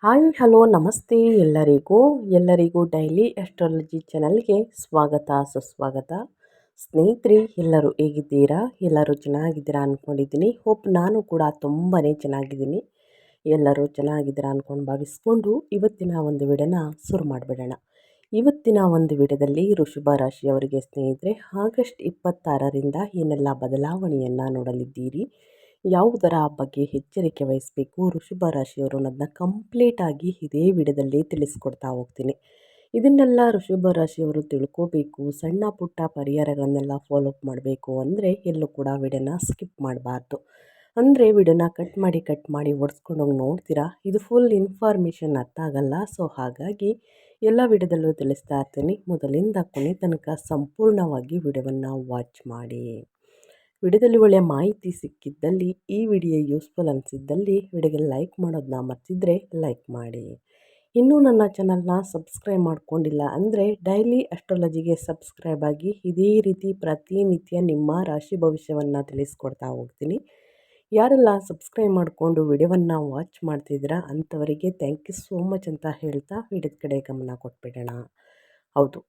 Hi hello ನಮಸ್ತೆ ಎಲ್ಲರಿಗೂ daily astrology ಚಾನಲ್ಗೆ ಸ್ವಾಗತ ಸುಸ್ವಾಗತ. ಸ್ನೇಹಿತರೆ, ಎಲ್ಲರೂ ಹೇಗಿದ್ದೀರಾ? ಎಲ್ಲರೂ ಚೆನ್ನಾಗಿದ್ದೀರಾ ಅಂದ್ಕೊಂಡಿದ್ದೀನಿ. ಹೋಪ್ ನಾನು ಕೂಡ ತುಂಬಾ ಚೆನ್ನಾಗಿದ್ದೀನಿ. ಎಲ್ಲರೂ ಚೆನ್ನಾಗಿದ್ದೀರಾ ಅಂದ್ಕೊಂಡು ಭಾವಿಸ್ಕೊಂಡು ಇವತ್ತಿನ ಒಂದು ವಿಡಿಯೋನ ಶುರು ಮಾಡಿಬಿಡೋಣ. ಇವತ್ತಿನ ಒಂದು ವಿಡಿಯೋದಲ್ಲಿ ವೃಷಭ ರಾಶಿಯವರಿಗೆ ಸ್ನೇಹಿತರೆ ಆಗಸ್ಟ್ 26ರಿಂದ ಏನೆಲ್ಲ ಬದಲಾವಣೆಯನ್ನು ನೋಡಲಿದ್ದೀರಿ, ಯಾವುದರ ಬಗ್ಗೆ ಎಚ್ಚರಿಕೆ ವಹಿಸಬೇಕು ವೃಷಭ ರಾಶಿಯವರು ಅನ್ನೋದನ್ನ ಕಂಪ್ಲೀಟಾಗಿ ಇದೇ ವಿಡಿಯೋದಲ್ಲಿ ತಿಳಿಸ್ಕೊಡ್ತಾ ಹೋಗ್ತೀನಿ. ಇದನ್ನೆಲ್ಲ ವೃಷಭ ರಾಶಿಯವರು ತಿಳ್ಕೋಬೇಕು, ಸಣ್ಣ ಪುಟ್ಟ ಪರಿಹಾರಗಳನ್ನೆಲ್ಲ ಫಾಲೋ ಅಪ್ ಮಾಡಬೇಕು ಅಂದರೆ ಎಲ್ಲೂ ಕೂಡ ವಿಡಿಯೋನ ಸ್ಕಿಪ್ ಮಾಡಬಾರ್ದು. ಅಂದರೆ ವಿಡಿಯೋನ ಕಟ್ ಮಾಡಿ ಓಡಿಸ್ಕೊಂಡೋಗಿ ನೋಡ್ತೀರಾ, ಇದು ಫುಲ್ ಇನ್ಫಾರ್ಮೇಷನ್ ಅರ್ಥ ಆಗಲ್ಲ. ಸೊ ಹಾಗಾಗಿ ಎಲ್ಲ ವಿಡಿಯೋದಲ್ಲೂ ತಿಳಿಸ್ತಾ ಇರ್ತೀನಿ. ಮೊದಲಿಂದ ಕೊನೆ ತನಕ ಸಂಪೂರ್ಣವಾಗಿ ವಿಡಿಯೋವನ್ನು ವಾಚ್ ಮಾಡಿ. ವಿಡಿಯೋದಲ್ಲಿ ಒಳ್ಳೆಯ ಮಾಹಿತಿ ಸಿಕ್ಕಿದ್ದಲ್ಲಿ, ಈ ವಿಡಿಯೋ ಯೂಸ್ಫುಲ್ ಅನಿಸಿದ್ದಲ್ಲಿ ವಿಡಿಯೋಗೆ ಲೈಕ್ ಮಾಡೋದನ್ನ ಮರ್ತಿದ್ರೆ ಲೈಕ್ ಮಾಡಿ. ಇನ್ನೂ ನನ್ನ ಚಾನಲ್ನ ಸಬ್ಸ್ಕ್ರೈಬ್ ಮಾಡ್ಕೊಂಡಿಲ್ಲ ಅಂದರೆ ಡೈಲಿ ಆಸ್ಟ್ರಾಲಜಿಗೆ ಸಬ್ಸ್ಕ್ರೈಬ್ ಆಗಿ ಇದೇ ರೀತಿ ಪ್ರತಿನಿತ್ಯ ನಿಮ್ಮ ರಾಶಿ ಭವಿಷ್ಯವನ್ನು ತಿಳಿಸ್ಕೊಡ್ತಾ ಹೋಗ್ತೀನಿ. ಯಾರೆಲ್ಲ ಸಬ್ಸ್ಕ್ರೈಬ್ ಮಾಡಿಕೊಂಡು ವಿಡಿಯೋವನ್ನು ವಾಚ್ ಮಾಡ್ತಿದ್ದೀರಾ ಅಂಥವರಿಗೆ ಥ್ಯಾಂಕ್ ಯು ಸೋ ಮಚ್ ಅಂತ ಹೇಳ್ತಾ ವಿಡಿಯೋದ ಕಡೆ ಗಮನ ಕೊಟ್ಬಿಡೋಣ. ಹೌದು,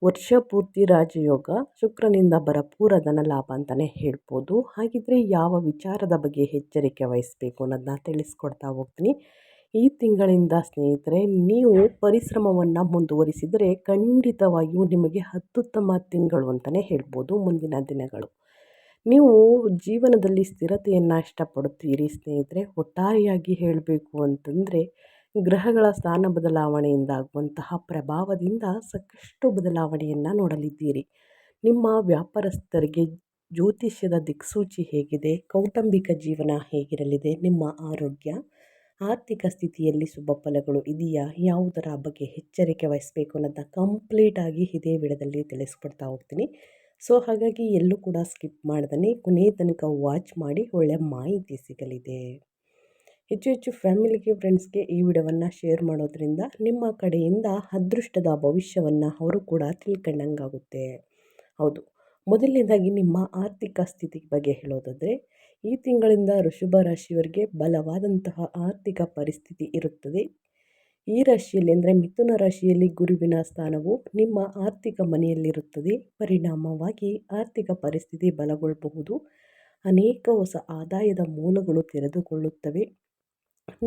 ವರ್ಷ ಪೂರ್ತಿ ರಾಜಯೋಗ, ಶುಕ್ರನಿಂದ ಭರಪೂರ ಧನಲಾಭ ಅಂತಲೇ ಹೇಳ್ಬೋದು. ಹಾಗಿದ್ರೆ ಯಾವ ವಿಚಾರದ ಬಗ್ಗೆ ಎಚ್ಚರಿಕೆ ವಹಿಸಬೇಕು ಅನ್ನೋದನ್ನ ತಿಳಿಸ್ಕೊಡ್ತಾ ಹೋಗ್ತೀನಿ. ಈ ತಿಂಗಳಿಂದ ಸ್ನೇಹಿತರೆ ನೀವು ಪರಿಶ್ರಮವನ್ನು ಮುಂದುವರಿಸಿದರೆ ಖಂಡಿತವಾಗಿಯೂ ನಿಮಗೆ ಅತ್ಯುತ್ತಮ ತಿಂಗಳು ಅಂತಲೇ ಹೇಳ್ಬೋದು. ಮುಂದಿನ ದಿನಗಳು ನೀವು ಜೀವನದಲ್ಲಿ ಸ್ಥಿರತೆಯನ್ನು ಇಷ್ಟಪಡುತ್ತೀರಿ ಸ್ನೇಹಿತರೆ. ಒಟ್ಟಾರೆಯಾಗಿ ಹೇಳಬೇಕು ಅಂತಂದರೆ ಗ್ರಹಗಳ ಸ್ಥಾನ ಬದಲಾವಣೆಯಿಂದ ಆಗುವಂತಹ ಪ್ರಭಾವದಿಂದ ಸಾಕಷ್ಟು ಬದಲಾವಣೆಯನ್ನು ನೋಡಲಿದ್ದೀರಿ. ನಿಮ್ಮ ವ್ಯಾಪಾರಸ್ಥರಿಗೆ ಜ್ಯೋತಿಷ್ಯದ ದಿಕ್ಸೂಚಿ ಹೇಗಿದೆ, ಕೌಟುಂಬಿಕ ಜೀವನ ಹೇಗಿರಲಿದೆ, ನಿಮ್ಮ ಆರೋಗ್ಯ, ಆರ್ಥಿಕ ಸ್ಥಿತಿಯಲ್ಲಿ ಶುಭ ಫಲಗಳು ಇದೆಯಾ, ಯಾವುದರ ಬಗ್ಗೆ ಎಚ್ಚರಿಕೆ ವಹಿಸಬೇಕು ಅನ್ನೋದನ್ನ ಕಂಪ್ಲೀಟಾಗಿ ಇದೇ ವಿಡಿಯೋದಲ್ಲಿ ತಿಳಿಸ್ಕೊಡ್ತಾ ಹೋಗ್ತೀನಿ. ಸೊ ಹಾಗಾಗಿ ಎಲ್ಲೂ ಕೂಡ ಸ್ಕಿಪ್ ಮಾಡ್ದೇ ಕೊನೆಯ ತನಕ ವಾಚ್ ಮಾಡಿ, ಒಳ್ಳೆಯ ಮಾಹಿತಿ ಸಿಗಲಿದೆ. ಹೆಚ್ಚು ಫ್ಯಾಮಿಲಿಗೆ, ಫ್ರೆಂಡ್ಸ್ಗೆ ಈ ವಿಡಿಯೋವನ್ನು ಶೇರ್ ಮಾಡೋದ್ರಿಂದ ನಿಮ್ಮ ಕಡೆಯಿಂದ ಅದೃಷ್ಟದ ಭವಿಷ್ಯವನ್ನು ಅವರು ಕೂಡ ತಿಳ್ಕೊಂಡಂಗಾಗುತ್ತೆ. ಹೌದು, ಮೊದಲನೇದಾಗಿ ನಿಮ್ಮ ಆರ್ಥಿಕ ಸ್ಥಿತಿ ಬಗ್ಗೆ ಹೇಳೋದಾದರೆ ಈ ತಿಂಗಳಿಂದ ವೃಷಭ ರಾಶಿಯವರಿಗೆ ಬಲವಾದಂತಹ ಆರ್ಥಿಕ ಪರಿಸ್ಥಿತಿ ಇರುತ್ತದೆ. ಈ ರಾಶಿಯಲ್ಲಿ ಅಂದರೆ ಮಿಥುನ ರಾಶಿಯಲ್ಲಿ ಗುರುವಿನ ಸ್ಥಾನವು ನಿಮ್ಮ ಆರ್ಥಿಕ ಮನೆಯಲ್ಲಿರುತ್ತದೆ. ಪರಿಣಾಮವಾಗಿ ಆರ್ಥಿಕ ಪರಿಸ್ಥಿತಿ ಬಲಗೊಳ್ಳಬಹುದು. ಅನೇಕ ಹೊಸ ಆದಾಯದ ಮೂಲಗಳು ತೆರೆದುಕೊಳ್ಳುತ್ತವೆ.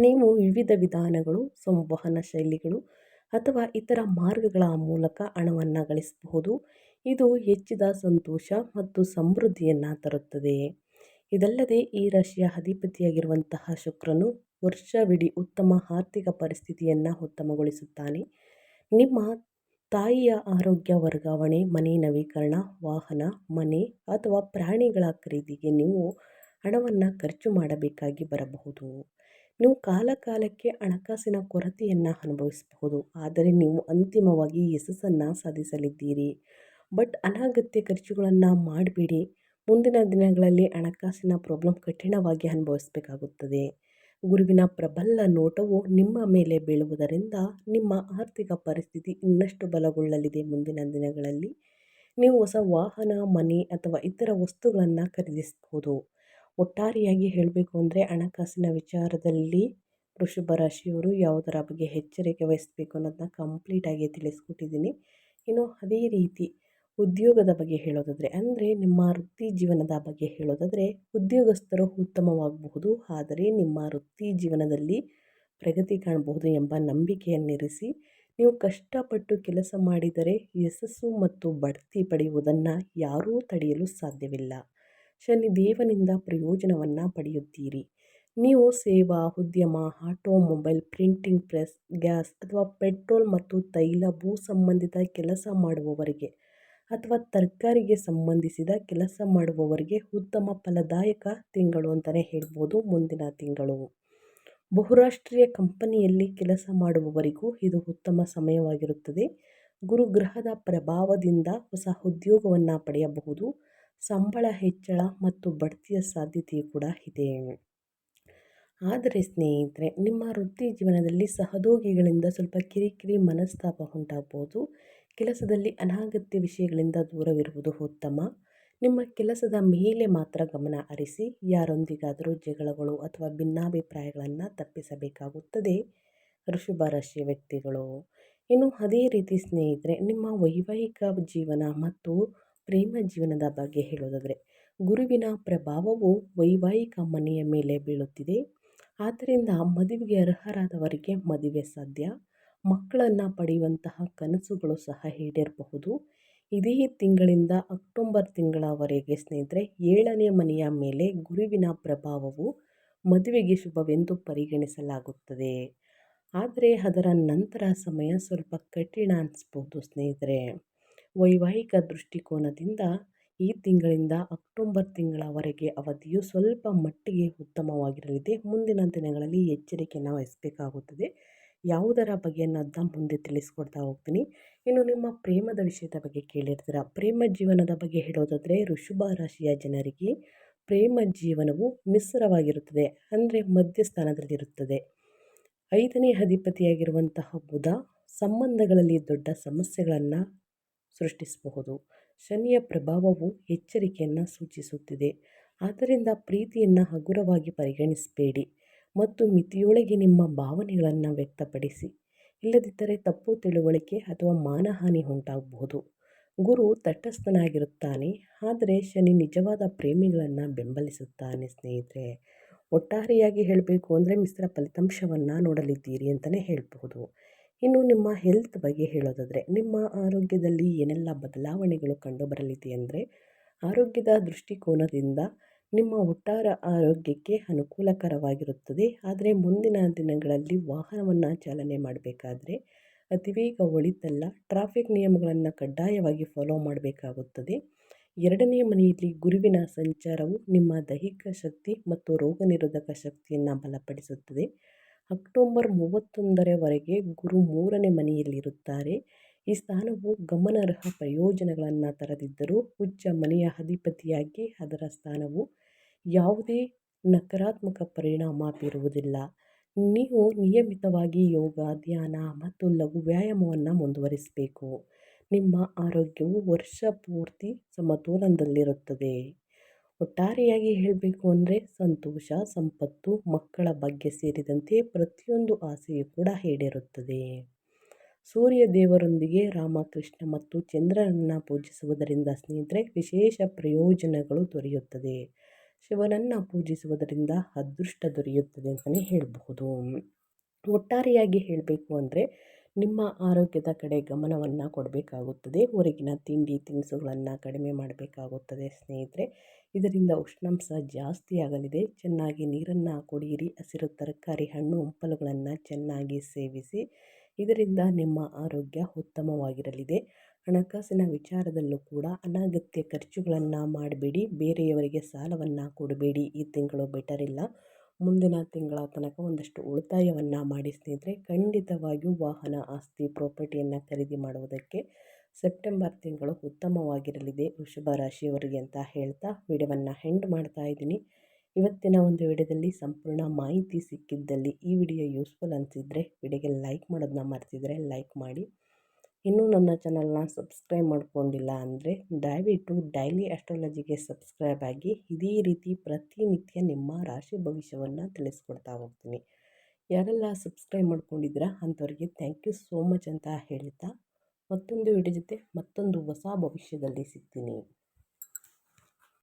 ನೀವು ವಿವಿಧ ವಿಧಾನಗಳು, ಸಂವಹನ ಶೈಲಿಗಳು ಅಥವಾ ಇತರ ಮಾರ್ಗಗಳ ಮೂಲಕ ಹಣವನ್ನು ಗಳಿಸಬಹುದು. ಇದು ಹೆಚ್ಚಿದ ಸಂತೋಷ ಮತ್ತು ಸಮೃದ್ಧಿಯನ್ನು ತರುತ್ತದೆ. ಇದಲ್ಲದೆ ಈ ರಾಶಿಯ ಅಧಿಪತಿಯಾಗಿರುವಂತಹ ಶುಕ್ರನು ವರ್ಷವಿಡೀ ಉತ್ತಮ ಆರ್ಥಿಕ ಪರಿಸ್ಥಿತಿಯನ್ನು ಉತ್ತಮಗೊಳಿಸುತ್ತಾನೆ. ನಿಮ್ಮ ತಾಯಿಯ ಆರೋಗ್ಯ, ವರ್ಗಾವಣೆ, ಮನೆ ನವೀಕರಣ, ವಾಹನ, ಮನೆ ಅಥವಾ ಪ್ರಾಣಿಗಳ ಖರೀದಿಗೆ ನೀವು ಹಣವನ್ನು ಖರ್ಚು ಮಾಡಬೇಕಾಗಿ ಬರಬಹುದು. ನೀವು ಕಾಲಕ್ಕೆ ಹಣಕಾಸಿನ ಕೊರತೆಯನ್ನು ಅನುಭವಿಸಬಹುದು, ಆದರೆ ನೀವು ಅಂತಿಮವಾಗಿ ಯಶಸ್ಸನ್ನು ಸಾಧಿಸಲಿದ್ದೀರಿ. ಬಟ್ ಅನಗತ್ಯ ಖರ್ಚುಗಳನ್ನು ಮಾಡಬೇಡಿ. ಮುಂದಿನ ದಿನಗಳಲ್ಲಿ ಹಣಕಾಸಿನ ಪ್ರಾಬ್ಲಮ್ ಕಠಿಣವಾಗಿ ಅನುಭವಿಸಬೇಕಾಗುತ್ತದೆ. ಗುರುವಿನ ಪ್ರಬಲ ನೋಟವು ನಿಮ್ಮ ಮೇಲೆ ಬೀಳುವುದರಿಂದ ನಿಮ್ಮ ಆರ್ಥಿಕ ಪರಿಸ್ಥಿತಿ ಇನ್ನಷ್ಟು ಬಲಗೊಳ್ಳಲಿದೆ. ಮುಂದಿನ ದಿನಗಳಲ್ಲಿ ನೀವು ಹೊಸ ವಾಹನ, ಮನೆ ಅಥವಾ ಇತರ ವಸ್ತುಗಳನ್ನು ಖರೀದಿಸಬಹುದು. ಒಟ್ಟಾರೆಯಾಗಿ ಹೇಳಬೇಕು ಅಂದರೆ ಹಣಕಾಸಿನ ವಿಚಾರದಲ್ಲಿ ವೃಷಭ ರಾಶಿಯವರು ಯಾವುದರ ಬಗ್ಗೆ ಎಚ್ಚರಿಕೆ ವಹಿಸಬೇಕು ಅನ್ನೋದನ್ನ ಕಂಪ್ಲೀಟಾಗಿ ತಿಳಿಸ್ಕೊಟ್ಟಿದ್ದೀನಿ. ಇನ್ನು ಅದೇ ರೀತಿ ಉದ್ಯೋಗದ ಬಗ್ಗೆ ಹೇಳೋದಾದರೆ ಅಂದರೆ ನಿಮ್ಮ ವೃತ್ತಿ ಜೀವನದ ಬಗ್ಗೆ ಹೇಳೋದಾದರೆ ಉದ್ಯೋಗಸ್ಥರು ಉತ್ತಮವಾಗಬಹುದು, ಆದರೆ ನಿಮ್ಮ ವೃತ್ತಿ ಜೀವನದಲ್ಲಿ ಪ್ರಗತಿ ಕಾಣಬಹುದು ಎಂಬ ನಂಬಿಕೆಯನ್ನಿರಿಸಿ ನೀವು ಕಷ್ಟಪಟ್ಟು ಕೆಲಸ ಮಾಡಿದರೆ ಯಶಸ್ಸು ಮತ್ತು ಬಡ್ತಿ ಪಡೆಯುವುದನ್ನು ಯಾರೂ ತಡೆಯಲು ಸಾಧ್ಯವಿಲ್ಲ. ಶನಿದೇವನಿಂದ ಪ್ರಯೋಜನವನ್ನು ಪಡೆಯುತ್ತೀರಿ. ನೀವು ಸೇವಾ, ಉದ್ಯಮ, ಆಟೋಮೊಬೈಲ್, ಪ್ರಿಂಟಿಂಗ್ ಪ್ರೆಸ್, ಗ್ಯಾಸ್ ಅಥವಾ ಪೆಟ್ರೋಲ್ ಮತ್ತು ತೈಲ, ಭೂ ಸಂಬಂಧಿತ ಕೆಲಸ ಮಾಡುವವರಿಗೆ ಅಥವಾ ತರಕಾರಿಗೆ ಸಂಬಂಧಿಸಿದ ಕೆಲಸ ಮಾಡುವವರಿಗೆ ಉತ್ತಮ ಫಲದಾಯಕ ತಿಂಗಳು ಅಂತಲೇ ಹೇಳ್ಬೋದು. ಮುಂದಿನ ತಿಂಗಳು ಬಹುರಾಷ್ಟ್ರೀಯ ಕಂಪನಿಯಲ್ಲಿ ಕೆಲಸ ಮಾಡುವವರಿಗೂ ಇದು ಉತ್ತಮ ಸಮಯವಾಗಿರುತ್ತದೆ. ಗುರುಗ್ರಹದ ಪ್ರಭಾವದಿಂದ ಹೊಸ ಉದ್ಯೋಗವನ್ನು ಪಡೆಯಬಹುದು. ಸಂಬಳ ಹೆಚ್ಚಳ ಮತ್ತು ಬಡ್ತಿಯ ಸಾಧ್ಯತೆಯೂ ಕೂಡ ಇದೆ. ಆದರೆ ಸ್ನೇಹಿತರೆ, ನಿಮ್ಮ ವೃತ್ತಿ ಜೀವನದಲ್ಲಿ ಸಹೋದ್ಯೋಗಿಗಳಿಂದ ಸ್ವಲ್ಪ ಕಿರಿಕಿರಿ, ಮನಸ್ತಾಪ ಉಂಟಾಗಬಹುದು. ಕೆಲಸದಲ್ಲಿ ಅನಗತ್ಯ ವಿಷಯಗಳಿಂದ ದೂರವಿರುವುದು ಉತ್ತಮ. ನಿಮ್ಮ ಕೆಲಸದ ಮೇಲೆ ಮಾತ್ರ ಗಮನ ಹರಿಸಿ. ಯಾರೊಂದಿಗಾದರೂ ಜಗಳಗಳು ಅಥವಾ ಭಿನ್ನಾಭಿಪ್ರಾಯಗಳನ್ನು ತಪ್ಪಿಸಬೇಕಾಗುತ್ತದೆ. ವೃಷಭ ರಾಶಿಯ ವ್ಯಕ್ತಿಗಳು. ಇನ್ನು ಅದೇ ರೀತಿ ಸ್ನೇಹಿತರೆ, ನಿಮ್ಮ ವೈವಾಹಿಕ ಜೀವನ ಮತ್ತು ಪ್ರೇಮ ಜೀವನದ ಬಗ್ಗೆ ಹೇಳೋದಾದರೆ, ಗುರುವಿನ ಪ್ರಭಾವವು ವೈವಾಹಿಕ ಮನೆಯ ಮೇಲೆ ಬೀಳುತ್ತಿದೆ. ಆದ್ದರಿಂದ ಮದುವೆಗೆ ಅರ್ಹರಾದವರಿಗೆ ಮದುವೆ ಸಾಧ್ಯ. ಮಕ್ಕಳನ್ನು ಪಡೆಯುವಂತಹ ಕನಸುಗಳು ಸಹ ಈಡೇರಬಹುದು. ಇದೇ ತಿಂಗಳಿಂದ ಅಕ್ಟೋಬರ್ ತಿಂಗಳವರೆಗೆ ಸ್ನೇಹಿತರೆ, 7ನೇ ಮನೆಯ ಮೇಲೆ ಗುರುವಿನ ಪ್ರಭಾವವು ಮದುವೆಗೆ ಶುಭವೆಂದು ಪರಿಗಣಿಸಲಾಗುತ್ತದೆ. ಆದರೆ ಅದರ ನಂತರ ಸಮಯ ಸ್ವಲ್ಪ ಕಠಿಣ ಅನಿಸ್ಬೋದು ಸ್ನೇಹಿತರೆ. ವೈವಾಹಿಕ ದೃಷ್ಟಿಕೋನದಿಂದ ಈ ತಿಂಗಳಿಂದ ಅಕ್ಟೋಬರ್ ತಿಂಗಳವರೆಗೆ ಅವಧಿಯು ಸ್ವಲ್ಪ ಮಟ್ಟಿಗೆ ಉತ್ತಮವಾಗಿರಲಿದೆ. ಮುಂದಿನ ದಿನಗಳಲ್ಲಿ ಎಚ್ಚರಿಕೆಯನ್ನು ವಹಿಸಬೇಕಾಗುತ್ತದೆ. ಯಾವುದರ ಬಗ್ಗೆ ಅನ್ನೋದನ್ನ ಮುಂದೆ ತಿಳಿಸ್ಕೊಡ್ತಾ ಹೋಗ್ತೀನಿ. ಇನ್ನು ನಿಮ್ಮ ಪ್ರೇಮದ ವಿಷಯದ ಬಗ್ಗೆ ಕೇಳಿರ್ತೀರ. ಪ್ರೇಮ ಜೀವನದ ಬಗ್ಗೆ ಹೇಳೋದಾದರೆ, ವೃಷಭ ರಾಶಿಯ ಜನರಿಗೆ ಪ್ರೇಮ ಜೀವನವು ಮಿಶ್ರವಾಗಿರುತ್ತದೆ, ಅಂದರೆ ಮಧ್ಯಸ್ಥಾನದಲ್ಲಿರುತ್ತದೆ. 5ನೇ ಅಧಿಪತಿಯಾಗಿರುವಂತಹ ಬುಧ ಸಂಬಂಧಗಳಲ್ಲಿ ದೊಡ್ಡ ಸಮಸ್ಯೆಗಳನ್ನು ಸೃಷ್ಟಿಸಬಹುದು. ಶನಿಯ ಪ್ರಭಾವವು ಎಚ್ಚರಿಕೆಯನ್ನು ಸೂಚಿಸುತ್ತಿದೆ. ಆದ್ದರಿಂದ ಪ್ರೀತಿಯನ್ನು ಹಗುರವಾಗಿ ಪರಿಗಣಿಸಬೇಡಿ ಮತ್ತು ಮಿತಿಯೊಳಗೆ ನಿಮ್ಮ ಭಾವನೆಗಳನ್ನು ವ್ಯಕ್ತಪಡಿಸಿ. ಇಲ್ಲದಿದ್ದರೆ ತಪ್ಪು ತಿಳುವಳಿಕೆ ಅಥವಾ ಮಾನಹಾನಿ ಉಂಟಾಗಬಹುದು. ಗುರು ತಟಸ್ಥನಾಗಿರುತ್ತಾನೆ, ಆದರೆ ಶನಿ ನಿಜವಾದ ಪ್ರೇಮಿಗಳನ್ನು ಬೆಂಬಲಿಸುತ್ತಾನೆ ಸ್ನೇಹಿತರೆ. ಒಟ್ಟಾರೆಯಾಗಿ ಹೇಳಬೇಕು ಅಂದರೆ ಮಿಶ್ರ ಫಲಿತಾಂಶವನ್ನು ನೋಡಲಿದ್ದೀರಿ ಅಂತಲೇ ಹೇಳಬಹುದು. ಇನ್ನು ನಿಮ್ಮ ಹೆಲ್ತ್ ಬಗ್ಗೆ ಹೇಳೋದಾದರೆ, ನಿಮ್ಮ ಆರೋಗ್ಯದಲ್ಲಿ ಏನೆಲ್ಲ ಬದಲಾವಣೆಗಳು ಕಂಡುಬರಲಿದೆ ಅಂದರೆ, ಆರೋಗ್ಯದ ದೃಷ್ಟಿಕೋನದಿಂದ ನಿಮ್ಮ ಒಟ್ಟಾರೆ ಆರೋಗ್ಯಕ್ಕೆ ಅನುಕೂಲಕರವಾಗಿರುತ್ತದೆ. ಆದರೆ ಮುಂದಿನ ದಿನಗಳಲ್ಲಿ ವಾಹನವನ್ನು ಚಾಲನೆ ಮಾಡಬೇಕಾದ್ರೆ ಅತಿವೇಗ ಒಳಿತಲ್ಲ. ಟ್ರಾಫಿಕ್ ನಿಯಮಗಳನ್ನು ಕಡ್ಡಾಯವಾಗಿ ಫಾಲೋ ಮಾಡಬೇಕಾಗುತ್ತದೆ. 2ನೇ ಮನೆಯಲ್ಲಿ ಗುರುವಿನ ಸಂಚಾರವು ನಿಮ್ಮ ದೈಹಿಕ ಶಕ್ತಿ ಮತ್ತು ರೋಗ ನಿರೋಧಕ ಶಕ್ತಿಯನ್ನು ಬಲಪಡಿಸುತ್ತದೆ. ಅಕ್ಟೋಬರ್ 31ರವರೆಗೆ ಗುರು 3ನೇ ಮನೆಯಲ್ಲಿರುತ್ತಾರೆ. ಈ ಸ್ಥಾನವು ಗಮನಾರ್ಹ ಪ್ರಯೋಜನಗಳನ್ನು ತರದಿದ್ದರೂ ಉಚ್ಚ ಮನೆಯ ಅಧಿಪತಿಯಾಗಿ ಅದರ ಸ್ಥಾನವು ಯಾವುದೇ ನಕಾರಾತ್ಮಕ ಪರಿಣಾಮ ಬೀರುವುದಿಲ್ಲ. ನೀವು ನಿಯಮಿತವಾಗಿ ಯೋಗ, ಧ್ಯಾನ ಮತ್ತು ಲಘು ವ್ಯಾಯಾಮವನ್ನು ಮುಂದುವರಿಸಬೇಕು. ನಿಮ್ಮ ಆರೋಗ್ಯವು ವರ್ಷ ಪೂರ್ತಿ ಸಮತೋಲನದಲ್ಲಿರುತ್ತದೆ. ಒಟ್ಟಾರೆಯಾಗಿ ಹೇಳಬೇಕು ಅಂದರೆ ಸಂತೋಷ, ಸಂಪತ್ತು, ಮಕ್ಕಳ ಬಗ್ಗೆ ಸೇರಿದಂತೆ ಪ್ರತಿಯೊಂದು ಆಸೆಯೂ ಕೂಡ ಈಡೇರುತ್ತದೆ. ಸೂರ್ಯ ದೇವರೊಂದಿಗೆ ರಾಮಕೃಷ್ಣ ಮತ್ತು ಚಂದ್ರನನ್ನು ಪೂಜಿಸುವುದರಿಂದ ಸ್ನೇಹಿತರೆ ವಿಶೇಷ ಪ್ರಯೋಜನಗಳು ದೊರೆಯುತ್ತದೆ. ಶಿವನನ್ನು ಪೂಜಿಸುವುದರಿಂದ ಅದೃಷ್ಟ ದೊರೆಯುತ್ತದೆ ಅಂತಲೇ ಹೇಳಬಹುದು. ಒಟ್ಟಾರೆಯಾಗಿ ಹೇಳಬೇಕು ಅಂದರೆ ನಿಮ್ಮ ಆರೋಗ್ಯದ ಕಡೆ ಗಮನವನ್ನು ಕೊಡಬೇಕಾಗುತ್ತದೆ. ಹೊರಗಿನ ತಿಂಡಿ ತಿನಿಸುಗಳನ್ನು ಕಡಿಮೆ ಮಾಡಬೇಕಾಗುತ್ತದೆ ಸ್ನೇಹಿತರೆ. ಇದರಿಂದ ಉಷ್ಣಾಂಶ ಜಾಸ್ತಿ ಆಗಲಿದೆ. ಚೆನ್ನಾಗಿ ನೀರನ್ನು ಕುಡಿಯಿರಿ. ಹಸಿರು ತರಕಾರಿ, ಹಣ್ಣು ಹಂಪಲುಗಳನ್ನು ಚೆನ್ನಾಗಿ ಸೇವಿಸಿ. ಇದರಿಂದ ನಿಮ್ಮ ಆರೋಗ್ಯ ಉತ್ತಮವಾಗಿರಲಿದೆ. ಹಣಕಾಸಿನ ವಿಚಾರದಲ್ಲೂ ಕೂಡ ಅನಗತ್ಯ ಖರ್ಚುಗಳನ್ನು ಮಾಡಬೇಡಿ. ಬೇರೆಯವರಿಗೆ ಸಾಲವನ್ನು ಕೊಡಬೇಡಿ. ಈ ತಿಂಗಳು ಬೆಟರ್ ಇಲ್ಲ. ಮುಂದಿನ ತಿಂಗಳ ತನಕ ಒಂದಷ್ಟು ಉಳಿತಾಯವನ್ನು ಮಾಡಿ ಸ್ನೇಹಿತರೆ. ಖಂಡಿತವಾಗಿಯೂ ವಾಹನ, ಆಸ್ತಿ, ಪ್ರಾಪರ್ಟಿಯನ್ನು ಖರೀದಿ ಮಾಡುವುದಕ್ಕೆ ಸೆಪ್ಟೆಂಬರ್ ತಿಂಗಳು ಉತ್ತಮವಾಗಿರಲಿದೆ ವೃಷಭ ರಾಶಿಯವರಿಗೆ ಅಂತ ಹೇಳ್ತಾ ವಿಡಿಯೋವನ್ನು ಎಂಡ್ ಮಾಡ್ತಾ ಇದ್ದೀನಿ. ಇವತ್ತಿನ ಒಂದು ವಿಡಿಯೋದಲ್ಲಿ ಸಂಪೂರ್ಣ ಮಾಹಿತಿ ಸಿಕ್ಕಿದ್ದಲ್ಲಿ ಈ ವಿಡಿಯೋ ಯೂಸ್ಫುಲ್ ಅನಿಸಿದರೆ ವಿಡಿಯೋಗೆ ಲೈಕ್ ಮಾಡೋದನ್ನ ಮರ್ತಿದ್ರೆ ಲೈಕ್ ಮಾಡಿ. ಇನ್ನೂ ನನ್ನ ಚಾನಲ್ನ ಸಬ್ಸ್ಕ್ರೈಬ್ ಮಾಡ್ಕೊಂಡಿಲ್ಲ ಅಂದರೆ ದಯವಿಟ್ಟು ಡೈಲಿ ಆಸ್ಟ್ರಾಲಜಿಗೆ ಸಬ್ಸ್ಕ್ರೈಬ್ ಆಗಿ. ಇದೇ ರೀತಿ ಪ್ರತಿನಿತ್ಯ ನಿಮ್ಮ ರಾಶಿ ಭವಿಷ್ಯವನ್ನು ತಿಳಿಸ್ಕೊಡ್ತಾ ಹೋಗ್ತೀನಿ. ಯಾರೆಲ್ಲ ಸಬ್ಸ್ಕ್ರೈಬ್ ಮಾಡ್ಕೊಂಡಿದ್ದೀರಾ ಅಂಥವ್ರಿಗೆ ಥ್ಯಾಂಕ್ ಯು ಸೋ ಮಚ್ ಅಂತ ಹೇಳ್ತಾ ಮತ್ತೊಂದು ವಿಡಿಯೋ ಜೊತೆ ಮತ್ತೊಂದು ಹೊಸ ಭವಿಷ್ಯದಲ್ಲಿ ಸಿಗ್ತೀನಿ.